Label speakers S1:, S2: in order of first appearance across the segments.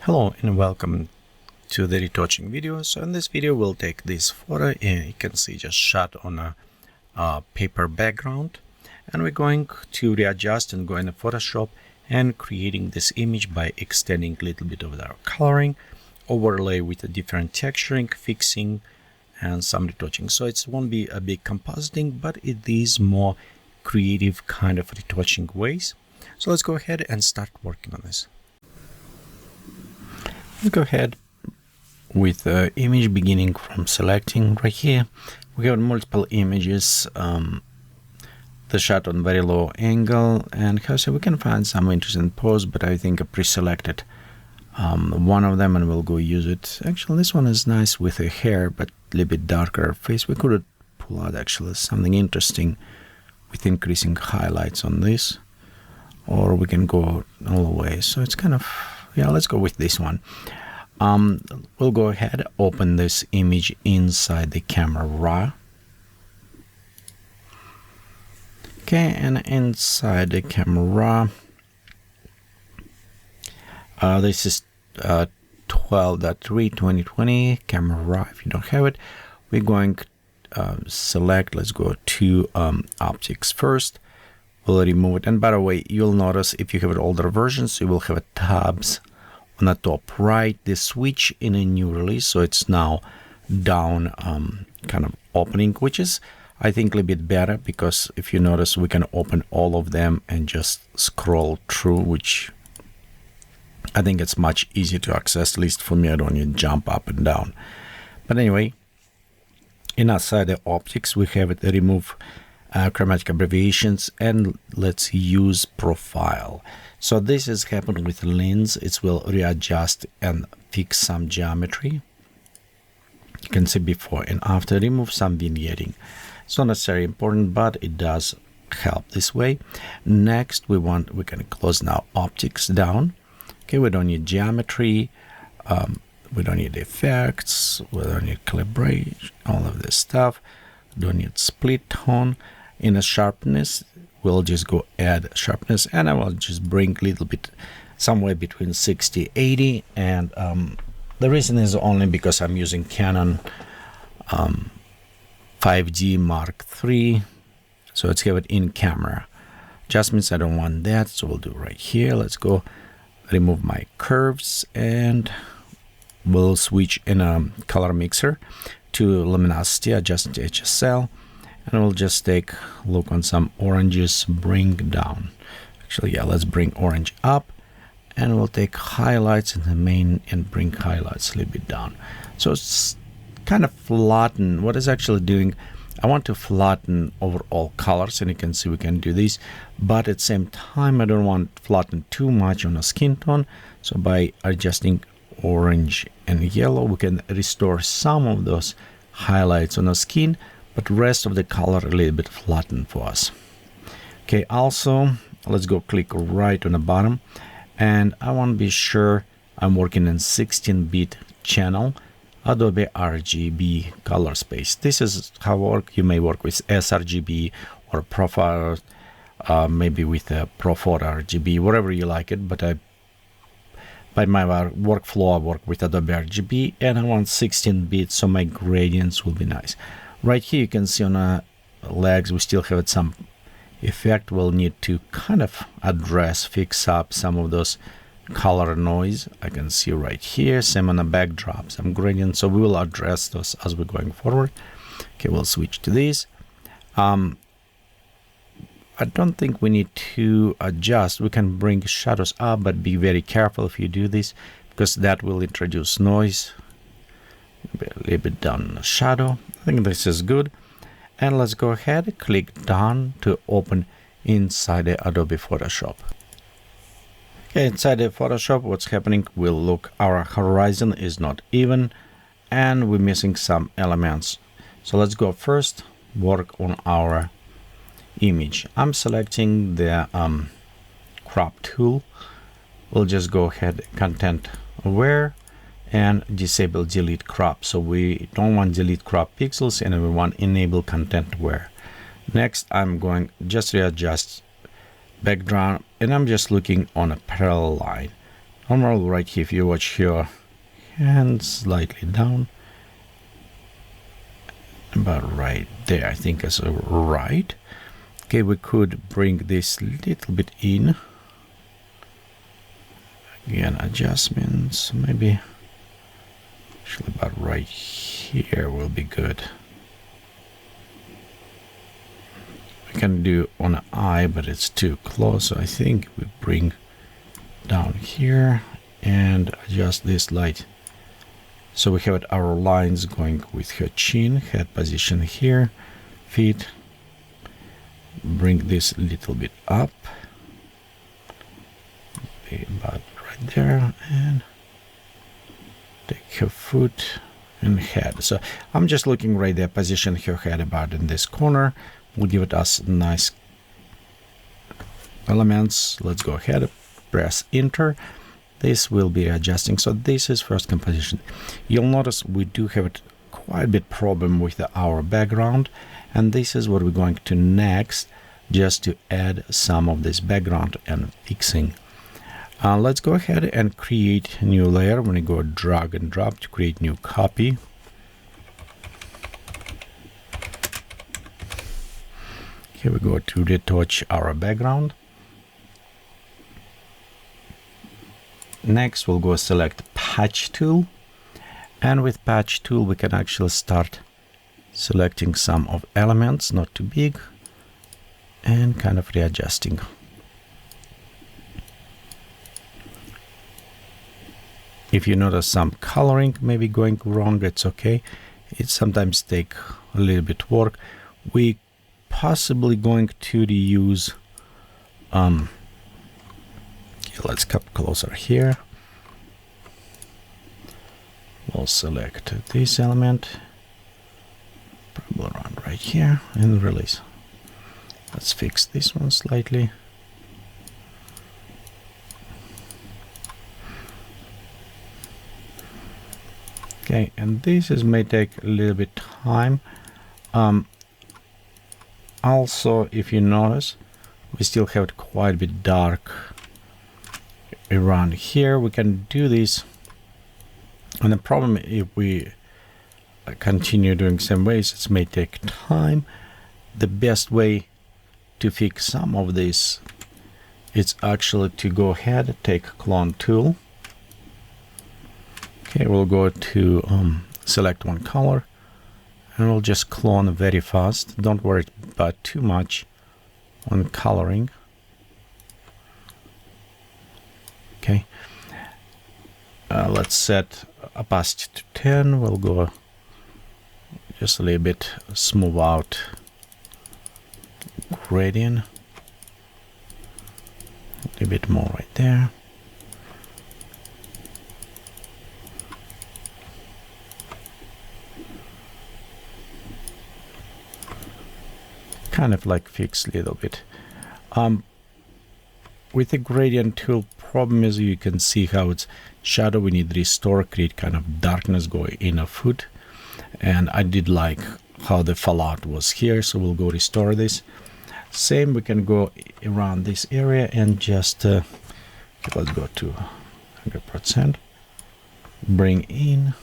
S1: Hello and welcome to the retouching video. So in this video we'll take this photo and you can see just shot on a paper background, and we're going to readjust and go in Photoshop and creating this image by extending a little bit of our coloring, overlay with a different texturing, fixing and some retouching. So it won't be a big compositing, but it is more creative kind of retouching ways. So let's go ahead and start working on this. Let's go ahead with the image, beginning from selecting right here. We have multiple images, the shot on very low angle, and so we can find some interesting pose, but I think I pre-selected one of them and we'll go use it. Actually, this one is nice with a hair, but a little bit darker face. We could pull out actually something interesting with increasing highlights on this, or we can go all the way. So it's kind of, yeah, let's go with this one. We'll go ahead, open this image inside the camera raw. Okay, and inside the camera raw, this is 12.3 2020 camera raw. If you don't have it, we're going select, let's go to optics first. We'll remove it, and by the way, you'll notice if you have an older versions, you will have tabs on the top right, the switch in a new release, so it's now down kind of opening, which is I think a little bit better, because if you notice we can open all of them and just scroll through, which I think it's much easier to access. At least for me, I don't need to jump up and down. But anyway, inside the optics we have it remove chromatic abbreviations, and let's use profile. So this is happening with lens. It will readjust and fix some geometry. You can see before and after. Remove some vignetting. It's not necessarily important, but it does help this way. Next we can close now optics down. Okay, we don't need geometry, we don't need effects, we don't need calibration, all of this stuff. Don't need split tone. In a sharpness, we'll just go add sharpness, and I will just bring a little bit somewhere between 60 80, and the reason is only because I'm using Canon 5D Mark III, so let's have it in camera. Adjustments, I don't want that, so we'll do right here. Let's go remove my curves, and we'll switch in a color mixer to luminosity, adjust to HSL, and we'll just take a look on some oranges, bring down. Actually, yeah, let's bring orange up, and we'll take highlights in the main and bring highlights a little bit down. So it's kind of flatten. What it's actually doing, I want to flatten overall colors, and you can see we can do this, but at the same time I don't want to flatten too much on a skin tone. So by adjusting orange and yellow, we can restore some of those highlights on the skin, but rest of the color a little bit flattened for us. Okay, also let's go click right on the bottom, and I want to be sure I'm working in 16-bit channel, Adobe RGB color space. This is how I work. You may work with sRGB or profile, maybe with a Pro4 RGB, whatever you like it, but by my workflow I work with Adobe RGB, and I want 16-bit, so my gradients will be nice. Right here you can see on the legs we still have some effect. We'll need to kind of address, fix up some of those color noise. I can see right here, same on the backdrop, some gradients, so we will address those as we're going forward. Okay, we'll switch to this. I don't think we need to adjust. We can bring shadows up, but be very careful if you do this, because that will introduce noise. A little bit down in the shadow. I think this is good. And let's go ahead, click done to open inside the Adobe Photoshop. Okay, inside the Photoshop, what's happening? We'll look, our horizon is not even, and we're missing some elements. So let's go first, work on our image. I'm selecting the crop tool. We'll just go ahead, content aware, and disable delete crop. So we don't want delete crop pixels, and we want enable content aware. Next, I'm going just readjust background, and I'm just looking on a parallel line. Normal right here, if you watch your hand slightly down, about right there, I think is right. Okay, we could bring this little bit in. Again, adjustments, maybe actually about right here will be good. We can do on an eye, but it's too close, so I think we bring down here and adjust this light. So we have our lines going with her chin, head position here, feet. Bring this a little bit up, about right there, and take her foot and head. So I'm just looking right there, position her head about in this corner. Will give it us nice elements. Let's go ahead, press enter. This will be adjusting. So this is first composition. You'll notice we do have quite a bit problem with our background, and this is what we're going to next, just to add some of this background and fixing. Let's go ahead and create a new layer. When we go drag and drop to create new copy. Here we go to retouch our background. Next we'll go select patch tool, and with patch tool we can actually start selecting some of elements, not too big, and kind of readjusting. If you notice some coloring maybe going wrong, it's okay. It sometimes take a little bit work. We possibly going to reuse let's come closer here. We'll select this element, probably around right here, and release. Let's fix this one slightly. Okay, and this may take a little bit time. Also, if you notice, we still have it quite a bit dark around here. We can do this, and the problem if we continue doing same ways, it may take time. The best way to fix some of this is actually to go ahead, take clone tool. Okay, we'll go to select one color, and we'll just clone very fast. Don't worry about too much on coloring. Okay, let's set opacity to 10. We'll go just a little bit, smooth out gradient, a little bit more right there. Kind of like fix a little bit. With the gradient tool, problem is you can see how it's shadow. We need restore, create kind of darkness go in a foot, and I did like how the fallout was here, so we'll go restore this. Same, we can go around this area and just let's go to 100%, bring in.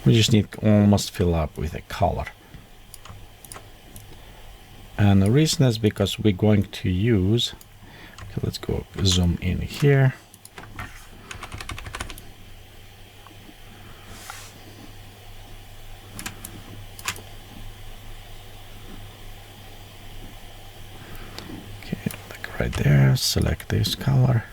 S1: We just need almost fill up with a color. And the reason is because we're going to use, okay, let's go zoom in here. Okay, like right there, select this color.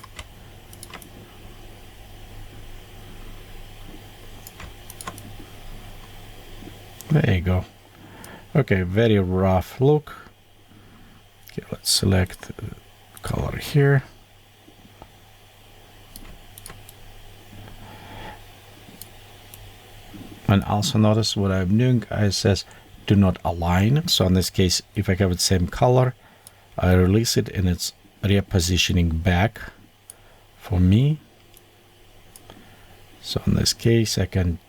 S1: There you go. Okay, very rough look. Okay, let's select color here. And also notice what I'm doing. I says do not align. So in this case, if I have the same color, I release it and it's repositioning back for me. So in this case, I can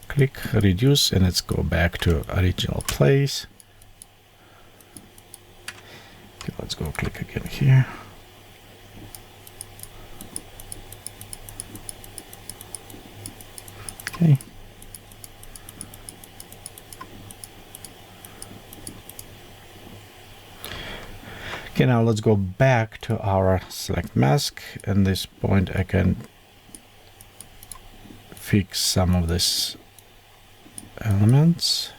S1: click reduce and let's go back to original place. Okay, let's go click again here. Okay. Okay, now let's go back to our select mask. At this point, I can fix some of these elements.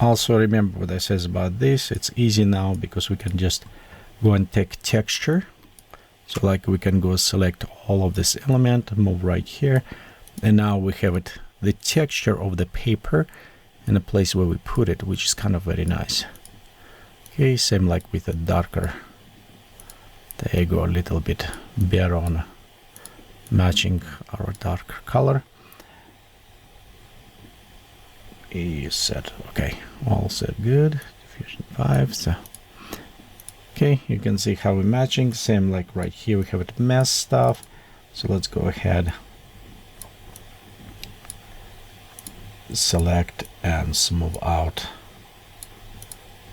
S1: Also remember what I says about this. It's easy now because we can just go and take texture. So like we can go select all of this element, move right here, and now we have it, the texture of the paper in the place where we put it, which is kind of very nice. Okay, same like with a darker. There you go, a little bit better on matching our darker color. Is set. Okay, all set, good. Diffusion 5. So okay, you can see how we're matching. Same like right here, we have it mesh stuff. So let's go ahead, select and smooth out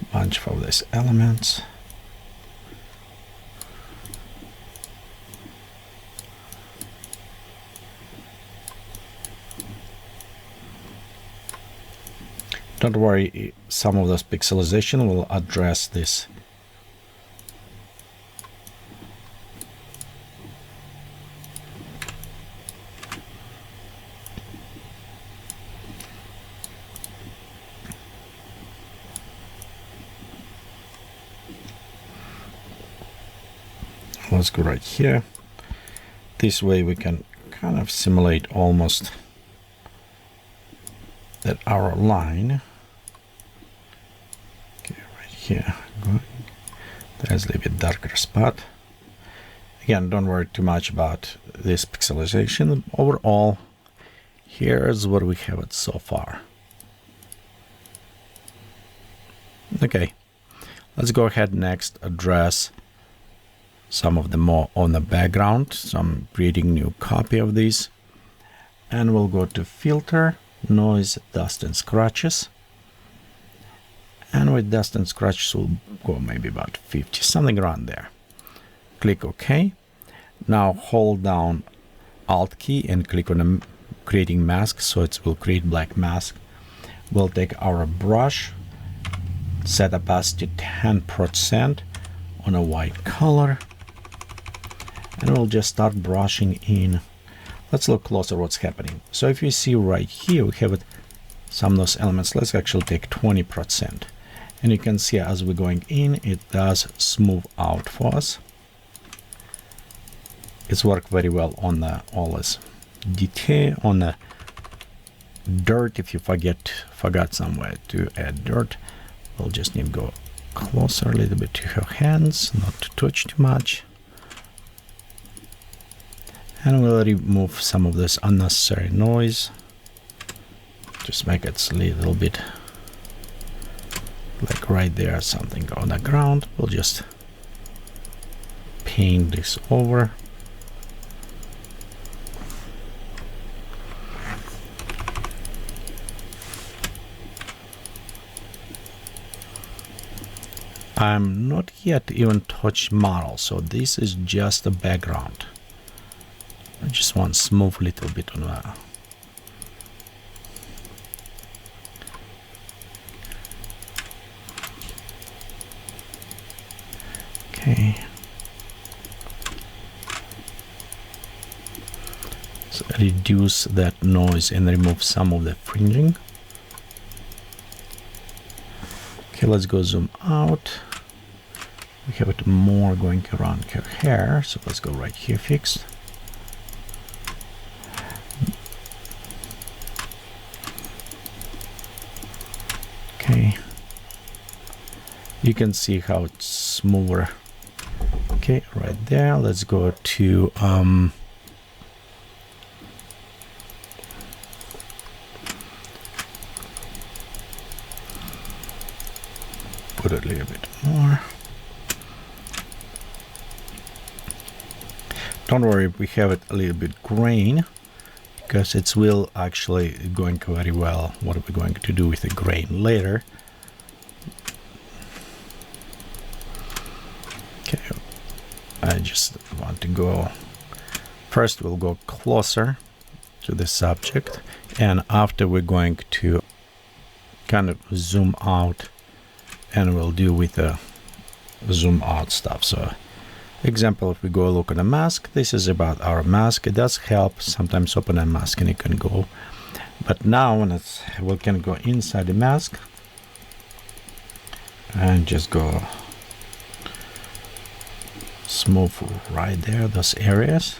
S1: a bunch of these elements. Don't worry, some of those pixelization will address this. Let's go right here. This way we can kind of simulate almost that our line. Okay, right here. Good. There's a little bit darker spot. Again, don't worry too much about this pixelization. Overall, here's what we have it so far. Okay, let's go ahead next address some of the more on the background. So I'm creating new copy of these, and we'll go to filter, noise, dust and scratches, and with dust and scratches we'll go maybe about 50, something around there. Click OK. Now hold down Alt key and click on the creating mask, so it will create black mask. We'll take our brush, set opacity 10% on a white color, and we'll just start brushing in. Let's look closer what's happening. So if you see right here, we have it, some of those elements. Let's actually take 20. And you can see as we're going in, it does smooth out for us. It's worked very well on the all this detail, on the dirt. If you forgot somewhere to add dirt, we'll just need to go closer a little bit to her hands, not to touch too much. And we'll remove some of this unnecessary noise. Just make it a little bit like right there, something on the ground. We'll just paint this over. I'm not yet even touched model, so this is just a background. I just want smooth little bit on that. Okay. So reduce that noise and remove some of the fringing. Okay, let's go zoom out. We have it more going around her hair, so let's go right here, fixed. Okay, you can see how it's smoother. Okay, right there. Let's go to put a little bit more. Don't worry if we have it a little bit grain, because it will actually going very well what we're going to do with the grain later. Okay, I just want to go first. We'll go closer to the subject, and after we're going to kind of zoom out, and we'll do with the zoom out stuff. So example, if we go look at a mask, this is about our mask. It does help sometimes open a mask and it can go, but now when we can go inside the mask and just go smooth right there, those areas.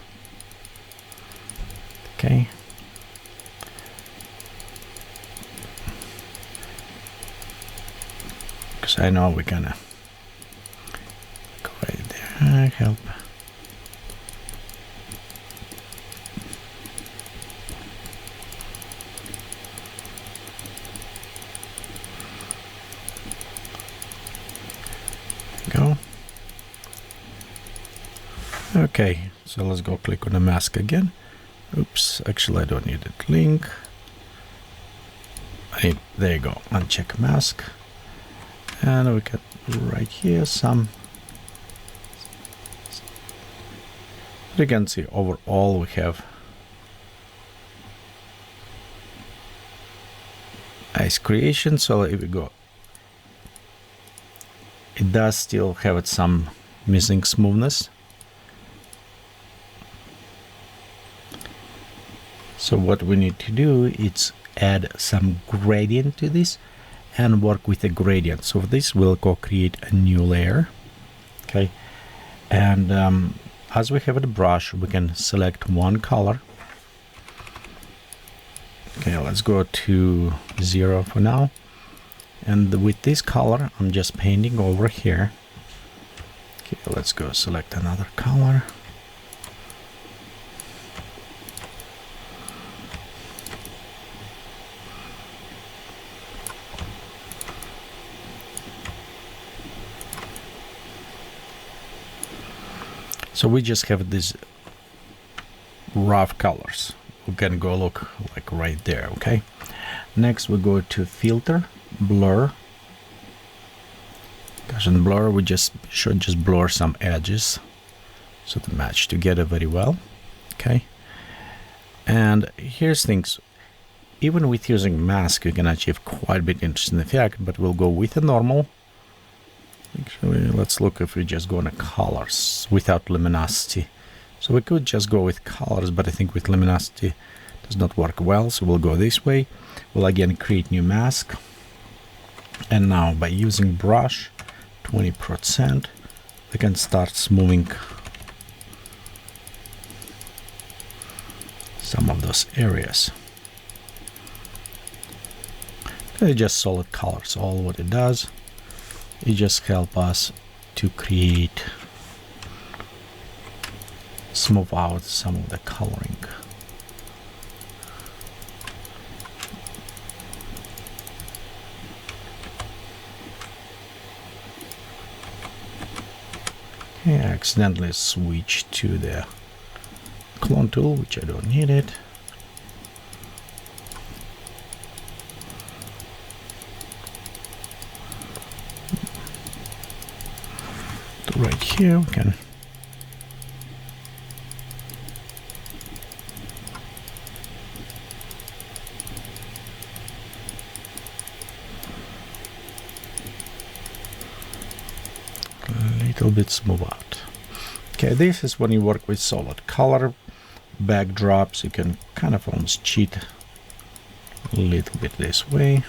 S1: Okay, because I know we're gonna go right there. Help. Go. Okay, so let's go click on the mask again. Oops, actually I don't need that link. There you go, uncheck mask. And we got right here some. You can see overall we have nice creation. So if we go, it does still have some missing smoothness. So what we need to do is add some gradient to this and work with the gradient. So this will go create a new layer. Okay, and as we have the brush, we can select one color. Okay, let's go to 0 for now. And with this color, I'm just painting over here. Okay, let's go select another color. So we just have these rough colors. We can go look like right there. Okay, next we go to filter, blur. Because in blur we should just blur some edges so they match together very well. Okay, and here's things. Even with using mask, you can achieve quite a bit interesting effect, but we'll go with a normal. Actually, let's look if we just go on colors without luminosity. So we could just go with colors, but I think with luminosity does not work well. So we'll go this way. We'll again create new mask. And now by using brush 20%, we can start smoothing some of those areas. Okay, just solid colors. All what it does, it just help us to create, smooth out some of the coloring. Okay, I accidentally switched to the clone tool, which I don't need it. Right here we can a little bit smooth out. Okay, this is when you work with solid color backdrops. You can kind of almost cheat a little bit this way.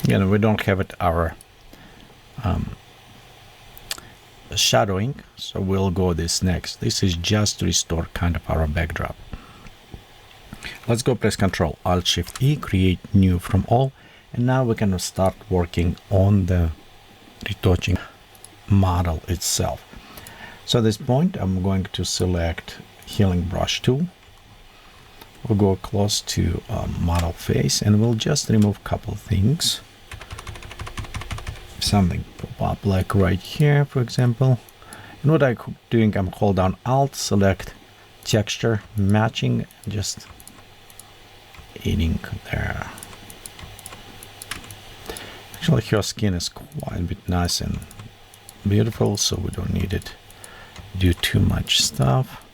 S1: Again, we don't have it our shadowing, so we'll go this next. This is just to restore kind of our backdrop. Let's go press Ctrl Alt Shift E, create new from all, and now we can start working on the retouching model itself. So at this point, I'm going to select healing brush tool. We'll go close to model face, and we'll just remove a couple things. Something pop up like right here, for example. And what I'm doing, I'm hold down Alt, select texture, matching, just eating there. Actually, her skin is quite a bit nice and beautiful, so we don't need it do too much stuff.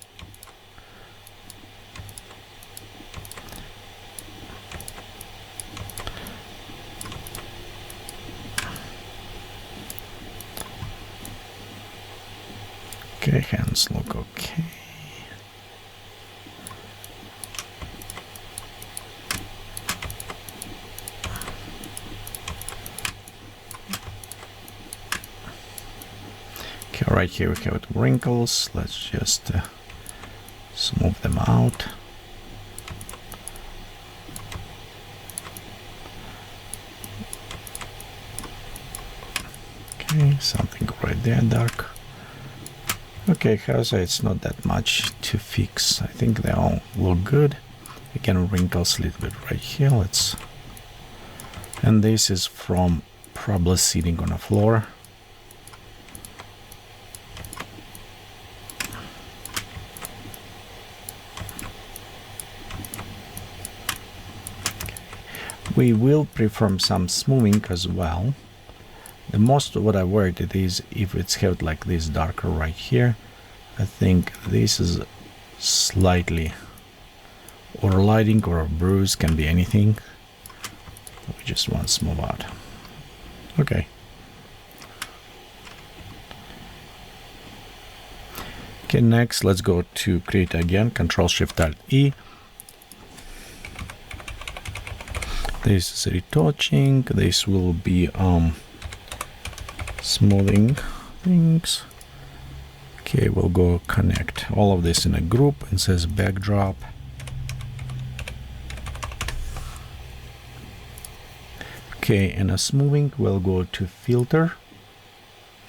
S1: Okay, hands look okay. Okay, right here we have wrinkles. Let's just smooth them out. Okay, something right there dark. Okay, however, it's not that much to fix. I think they all look good. Again, wrinkles a little bit right here. And this is from probably sitting on the floor. We will perform some smoothing as well. The most what I worried it is if it's held like this darker right here. I think this is slightly, or lighting or a bruise, can be anything. We just want to smooth out. Okay. Okay, next let's go to create again, Ctrl Shift Alt E. This is retouching. This will be smoothing things. Okay, we'll go connect all of this in a group and says backdrop. Okay, and a smoothing, we'll go to filter,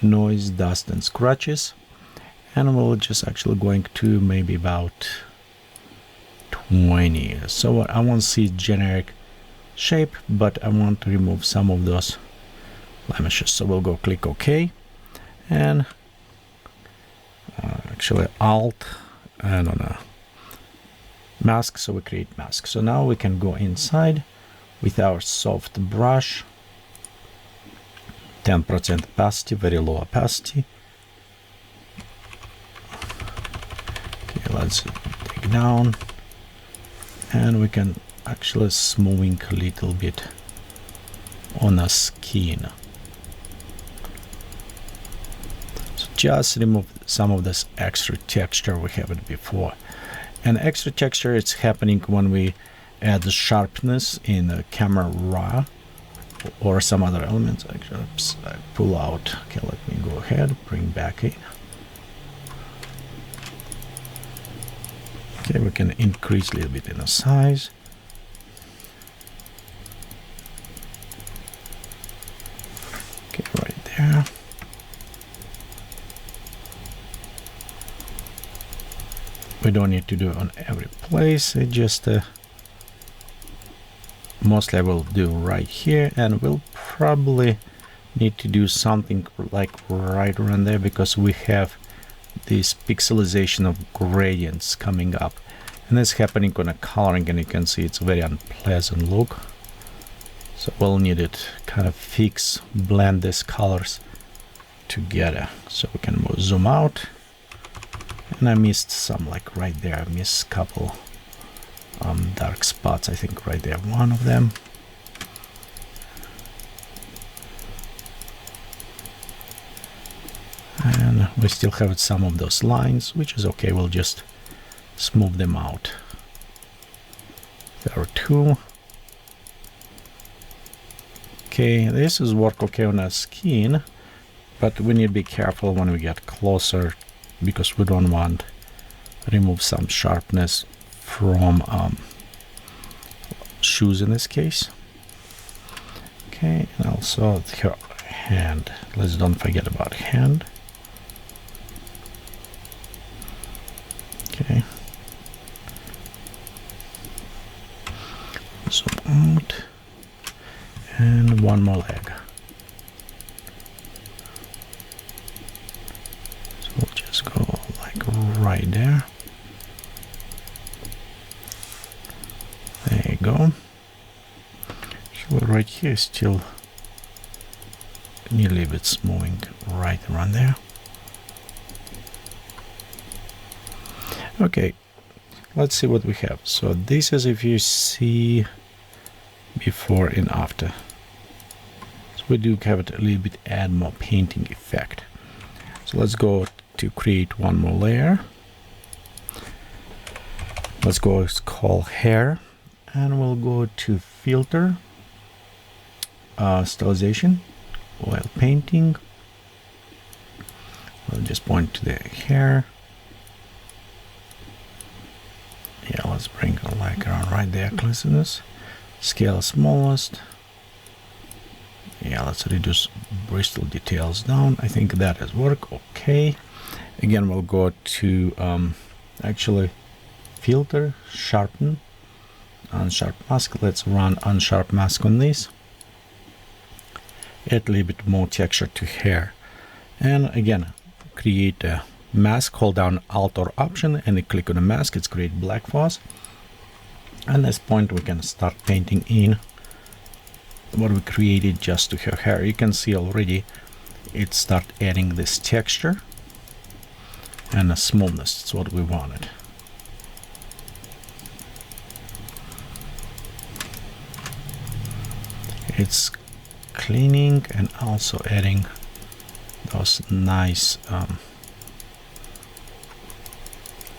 S1: noise, dust and scratches, and we'll just actually going to maybe about 20. So I want to see generic shape, but I want to remove some of those blemishes. So we'll go click OK, and actually Alt and on a mask, so we create mask. So now we can go inside with our soft brush, 10% opacity, very low opacity. Okay, let's take down, and we can actually smoothing a little bit on the skin. So just remove some of this extra texture we have it before. And extra texture it's happening when we add the sharpness in the camera raw or some other elements. Actually, oops, I pull out. Okay, let me go ahead, bring back in. Okay, we can increase a little bit in the size. Okay, right there. We don't need to do it on every place. It just mostly I will do right here, and we'll probably need to do something like right around there because we have this pixelization of gradients coming up, and that's happening on a coloring, and you can see it's very unpleasant look. So we'll need it kind of fix, blend these colors together. So we can zoom out, and I missed some like right there. I missed a couple dark spots, I think right there, one of them. And we still have some of those lines, which is okay. We'll just smooth them out. There are two. Okay, this is work okay on our skin, but we need to be careful when we get closer because we don't want to remove some sharpness from shoes in this case. Okay, and also her hand. Let's don't forget about hand. Okay. Zoom out. And one more leg. So we'll just go like right there. There you go. So right here still nearly a bit moving right around there. Okay, let's see what we have. So this is if you see before and after. So we do have it a little bit add more painting effect. So let's go to create one more layer. Let's go call hair, and we'll go to filter, stylization, oil painting. We'll just point to the hair. Yeah, let's bring it like around right there, closeness. Scale smallest. Yeah, let's reduce bristle details down. I think that has worked. Okay. Again, we'll go to actually filter, sharpen, unsharp mask. Let's run unsharp mask on this. Add a little bit more texture to hair. And again, create a mask. Hold down Alt or Option and click on the mask. It's create black for us. At this point, we can start painting in what we created just to her hair. You can see already it start adding this texture and a smoothness. It's what we wanted. It's cleaning and also adding those nice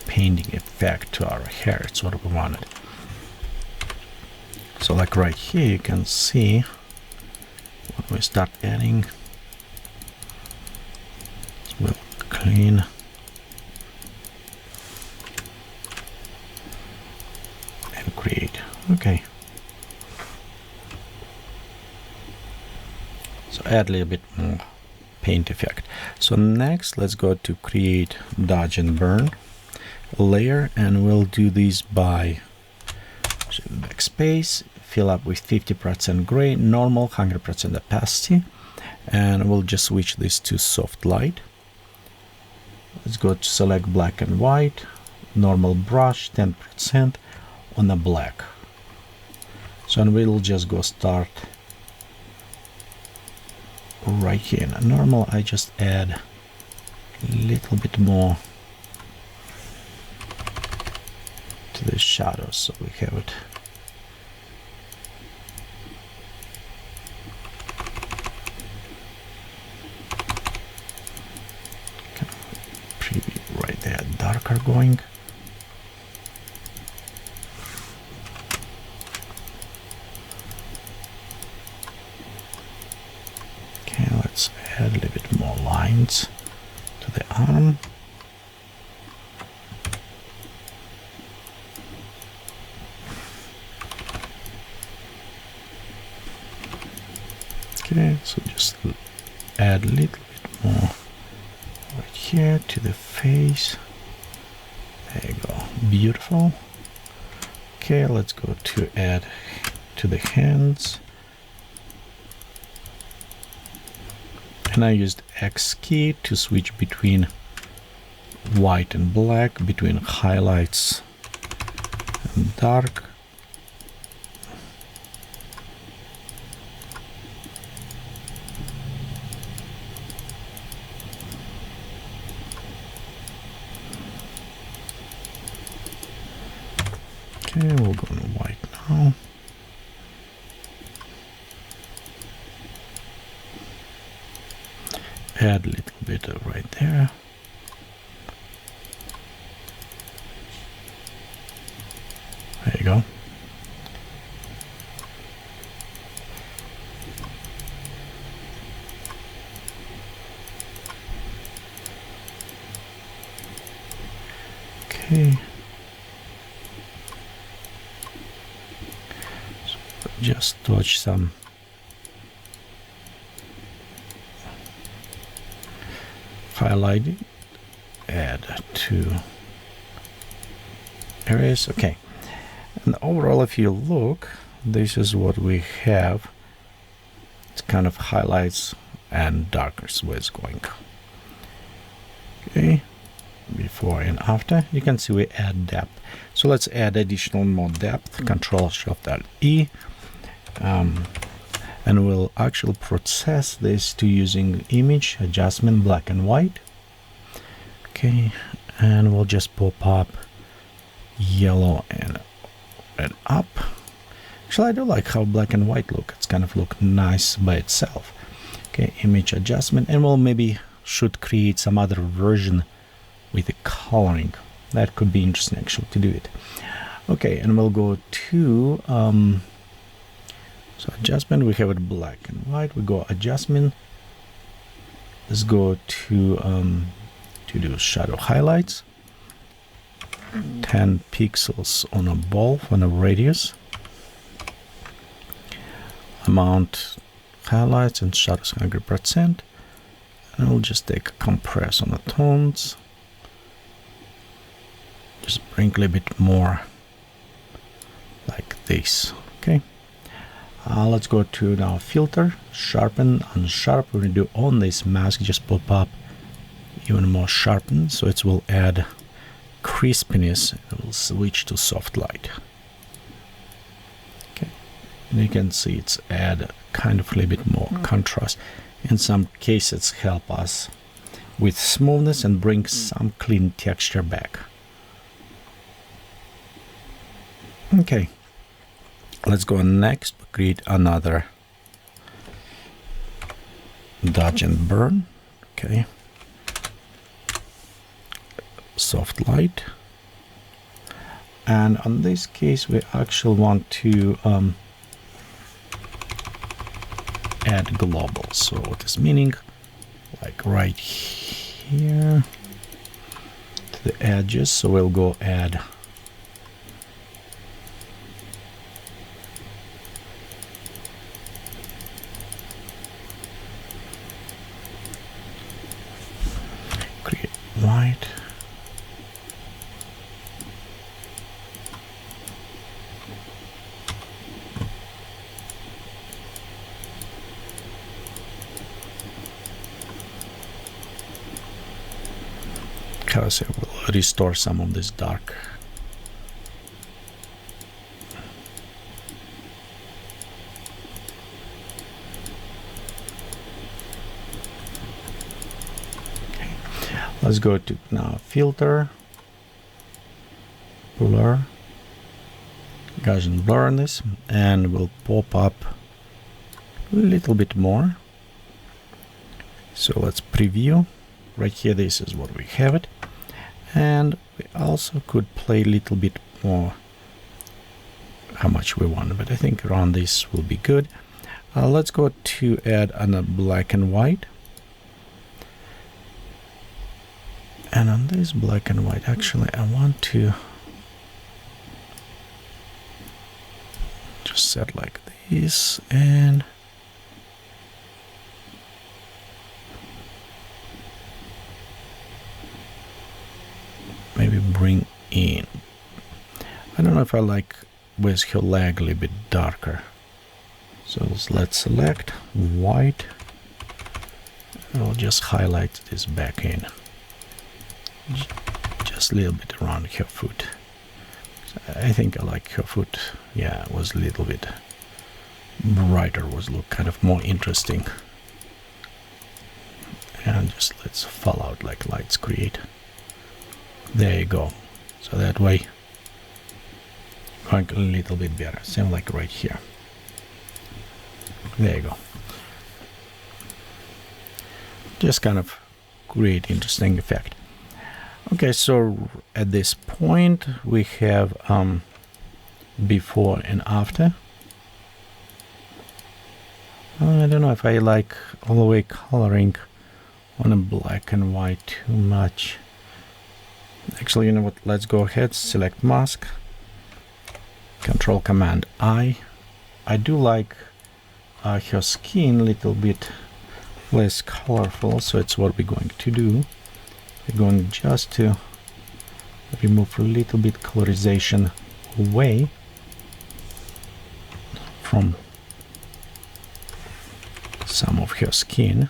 S1: painting effect to our hair. It's what we wanted. So like right here, you can see when we start adding, we'll clean and create. Okay. So add a little bit more paint effect. So next, let's go to create dodge and burn layer, and we'll do this by backspace, fill up with 50% gray, normal, 100% opacity, and we'll just switch this to soft light. Let's go to select black and white, normal brush, 10% on the black. So and we'll just go start right here in a normal. I just add a little bit more to the shadows so we have it kind of pretty right there, darker going. Okay, let's add a little bit more lines to the arm. Okay, so just add a little bit more right here to the face. There you go, beautiful. Okay, let's go to add to the hands. And I used X key to switch between white and black, between highlights and dark. Okay, we'll go to white now. Add a little bit right there. There you go. Okay. just touch some highlighting, add to areas. Okay, and overall, if you look, this is what we have. It's kind of highlights and darkers where it's going. Okay, before and after, you can see we add depth. So let's add additional more depth. Control Shift Alt E, and we'll actually process this to using image adjustment black and white. Okay, and we'll just pop up yellow and up. Actually, I do like how black and white look. It's kind of look nice by itself. Okay, image adjustment, and we'll maybe should create some other version with the coloring. That could be interesting actually to do it. Okay, and we'll go to so adjustment, we have it black and white. We go adjustment. Let's go to do shadow highlights. 10 pixels on a ball on a radius. Amount highlights and shadows 100%. And we'll just take a compress on the tones. Just bring a little bit more like this. Okay. Let's go to now filter, sharpen, unsharp. We're going to do on this mask, just pop up even more sharpen, so it will add crispiness. It will switch to soft light. Okay, and you can see it's add kind of a little bit more contrast. In some cases, help us with smoothness and bring some clean texture back. Okay, let's go next. Create another dodge and burn. Okay, soft light, and on this case we actually want to add global. So what is meaning, like right here to the edges, so we'll go add white, because it will restore some of this dark. Let's go to now filter, blur, Gaussian blurriness, and we'll pop up a little bit more. So let's preview. Right here, this is what we have it, and we also could play a little bit more how much we want, but I think around this will be good. Let's go to add on a black and white. And on this black and white, actually, I want to just set like this and maybe bring in. I don't know if I like with her leg a little bit darker. So let's select white. I'll just highlight this back in. Just a little bit around her foot. I think I like her foot. Yeah, it was a little bit brighter, was look kind of more interesting. And just let's fall out like lights create. There you go. So that way, going a little bit better. Same like right here. There you go. Just kind of create interesting effect. Okay, so at this point we have before and after. I don't know if I like all the way coloring on a black and white too much. Actually, you know what, let's go ahead, select mask, Control Command I, I do like her skin a little bit less colorful, so it's what we're going to do. We're going just to remove a little bit colorization away from some of her skin.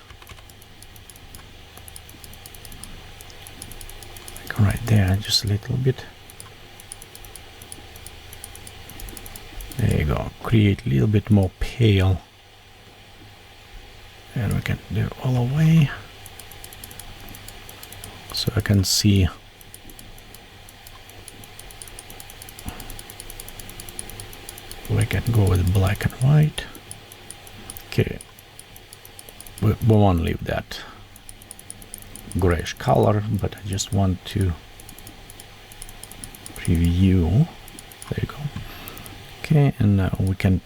S1: Like right there, just a little bit. There you go. Create a little bit more pale. And we can do it all away. So I can see we can go with black and white. Okay. We won't leave that grayish color, but I just want to preview. There you go. Okay, and now we can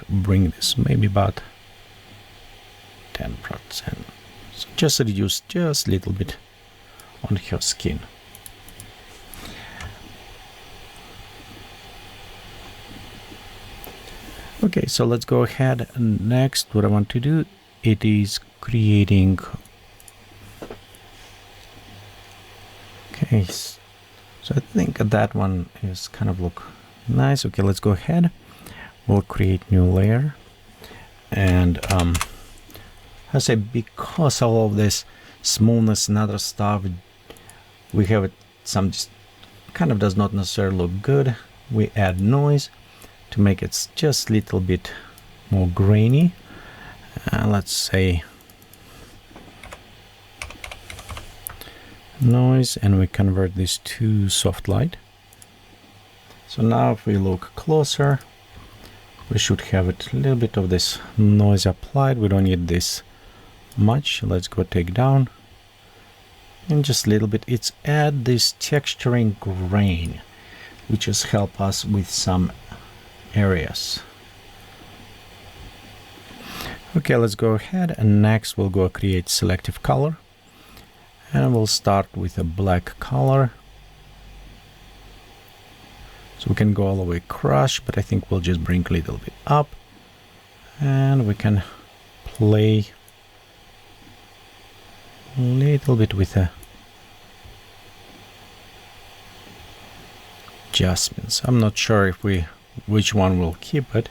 S1: bring this maybe about 10%. So just reduce just a little bit on her skin. Okay, so let's go ahead. Next, what I want to do, it is creating. Okay, so I think that one is kind of look nice. Okay, let's go ahead. We'll create new layer, and I say because of all of this smoothness and other stuff, we have some just kind of does not necessarily look good. We add noise to make it just a little bit more grainy. Let's say noise, and we convert this to soft light. So now if we look closer, we should have a little bit of this noise applied. We don't need this much. Let's go take down, and just a little bit. It's add this texturing grain, which is help us with some areas. Okay, let's go ahead, and next we'll go create selective color, and we'll start with a black color. So we can go all the way across, but I think we'll just bring a little bit up, and we can play a little bit with the adjustments. I'm not sure if which one will keep it.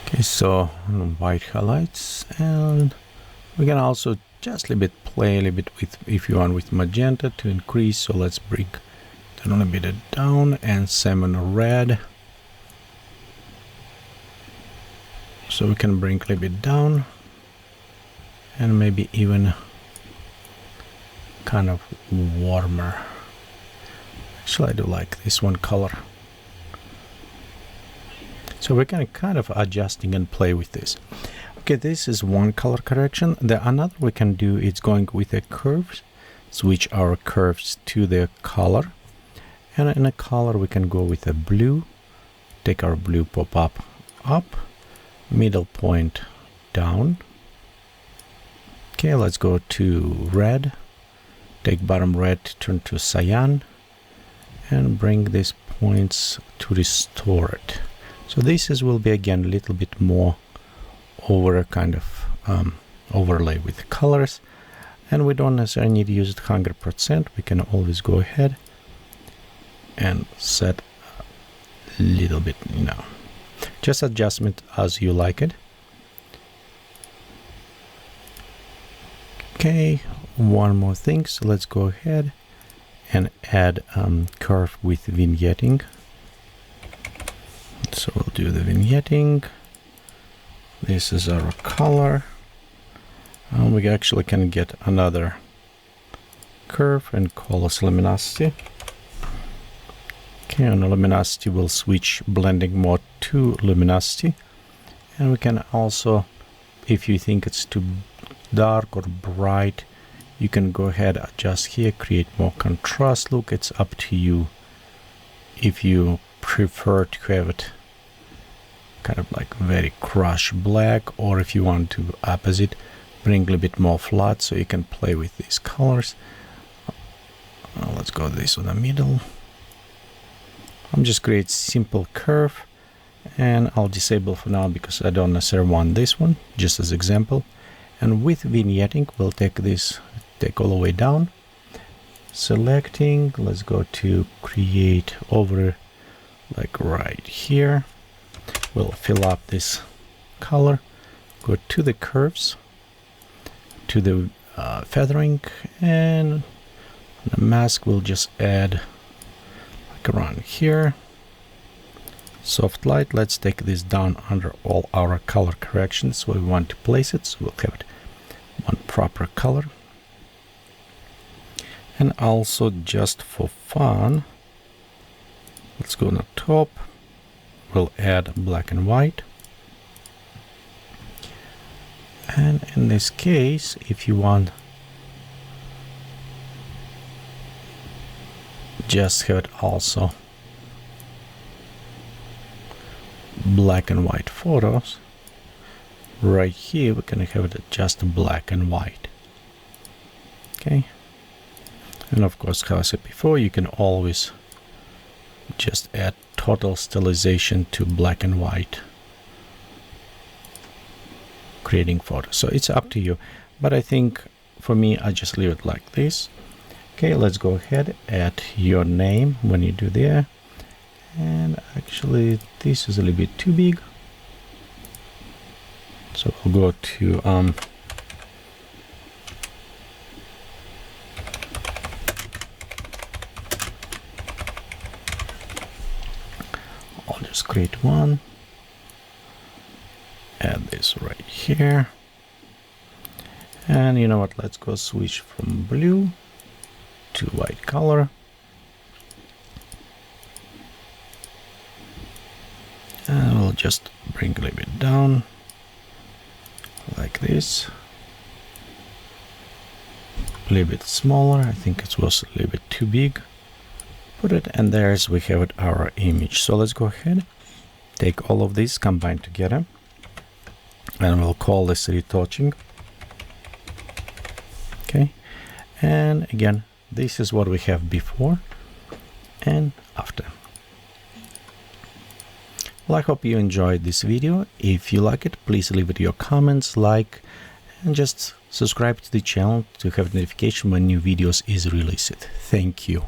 S1: Okay, so white highlights, and we can also just a little bit play a little bit with, if you want, with magenta to increase. So let's bring that a little bit down, and salmon red. So we can bring a little bit down, and maybe even kind of warmer. Actually, I do like this one color. So we can kind of adjusting and play with this. Okay, this is one color correction. The another we can do is going with the curves, switch our curves to the color, and in a color we can go with a blue, take our blue pop up, middle point down. Okay, let's go to red, take bottom red, turn to cyan, and bring these points to restore it. So this will be again a little bit more over a kind of overlay with the colors, and we don't necessarily need to use it 100%. We can always go ahead and set a little bit, just adjustment as you like it. Okay, one more thing. So let's go ahead and add curve with vignetting. So we'll do the vignetting. This is our color. We actually can get another curve and call us luminosity. Okay, on luminosity we'll switch blending mode to luminosity, and we can also, if you think it's too dark or bright, you can go ahead, adjust here, create more contrast look. It's up to you if you prefer to have it kind of like very crush black, or if you want to opposite, bring a little bit more flat, so you can play with these colors. Let's go this in the middle. I'm just create simple curve, and I'll disable for now because I don't necessarily want this one, just as example. And with vignetting, we'll take all the way down, selecting, let's go to create over, like right here. We'll fill up this color, go to the curves, to the feathering, and the mask we'll just add like around here. Soft light, let's take this down under all our color corrections where we want to place it, so we'll have it one proper color. And also, just for fun, let's go on the top, we'll add black and white. And in this case, if you want, just have it also black and white photos. Right here we're gonna have it just black and white. Okay, and of course, how I said before, you can always just add total stylization to black and white, creating photos. So it's up to you, but I think for me I just leave it like this. Okay, let's go ahead, add your name when you do there. And actually this is a little bit too big, so we'll go to I'll just create one, add this right here, and you know what, let's go switch from blue to white color. And we'll just bring a little bit down like this, a little bit smaller. I think it was a little bit too big. Put it, and there's we have it, our image. So let's go ahead, take all of these, combine together, and we'll call this retouching. Okay, and again, this is what we have before and after. Well, I hope you enjoyed this video. If you like it, please leave it your comments, like, and just subscribe to the channel to have notification when new videos is released. Thank you.